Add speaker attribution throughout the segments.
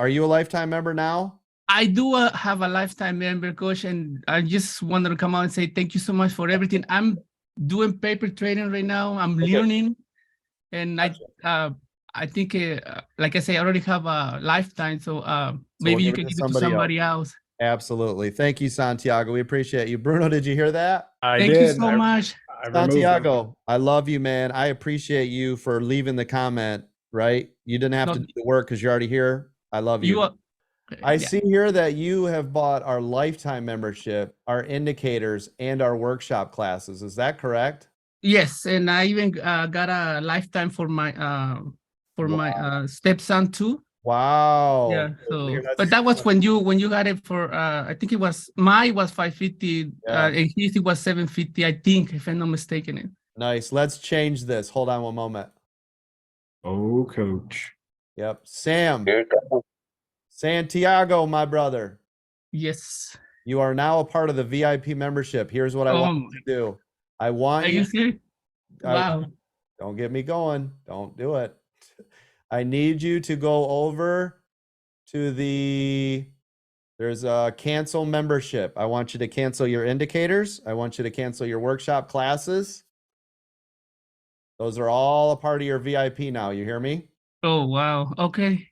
Speaker 1: Are you a lifetime member now?
Speaker 2: I do have a lifetime member, Coach, and I just wanted to come out and say thank you so much for everything. I'm doing paper trading right now. I'm learning, and I think, like I say, I already have a lifetime, so maybe
Speaker 1: we'll
Speaker 2: you
Speaker 1: give
Speaker 2: can
Speaker 1: it to
Speaker 2: give it to somebody else.
Speaker 1: Absolutely. Thank you, Santiago. We appreciate you. Bruno, did you hear that?
Speaker 2: Thank you so much.
Speaker 1: Santiago, I love you, man. I appreciate you for leaving the comment, right? You didn't have to do the work because you're already here. I love you. I see here that you have bought our lifetime membership, our indicators, and our workshop classes. Is that correct?
Speaker 2: Yes, and I even got a lifetime for my stepson too.
Speaker 1: Wow.
Speaker 2: Yeah. So, but that was when you got it for I think it was mine was 550 and his it was 750, I think, if I'm not mistaken. It.
Speaker 1: Nice. Let's change this. Hold on one moment.
Speaker 3: Oh, Coach.
Speaker 1: Yep. Sam. Santiago, my brother.
Speaker 2: Yes.
Speaker 1: You are now a part of the VIP membership. Here's what I want you to do. I want you.
Speaker 2: Wow.
Speaker 1: Don't get me going. Don't do it. I need you to go over to there's a cancel membership. I want you to cancel your indicators. I want you to cancel your workshop classes. Those are all a part of your VIP now. You hear me?
Speaker 2: Oh, wow. Okay.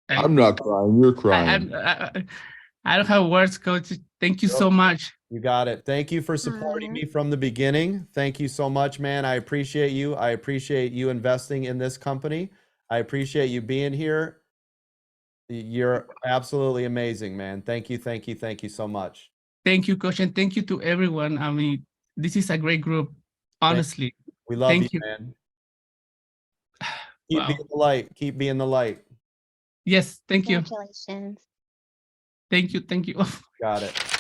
Speaker 4: I'm not crying. You're crying.
Speaker 2: I don't have words, Coach. Thank you so much.
Speaker 1: You got it. Thank you for supporting me from the beginning. Thank you so much, man. I appreciate you. I appreciate you investing in this company. I appreciate you being here. You're absolutely amazing, man. Thank you, thank you, thank you so much.
Speaker 2: Thank you, Coach, and thank you to everyone. I mean, this is a great group, honestly.
Speaker 1: We love you, man. Keep being the light. Keep being the light.
Speaker 2: Yes, thank you.
Speaker 5: Congratulations.
Speaker 2: Thank you, thank you.
Speaker 1: Got it.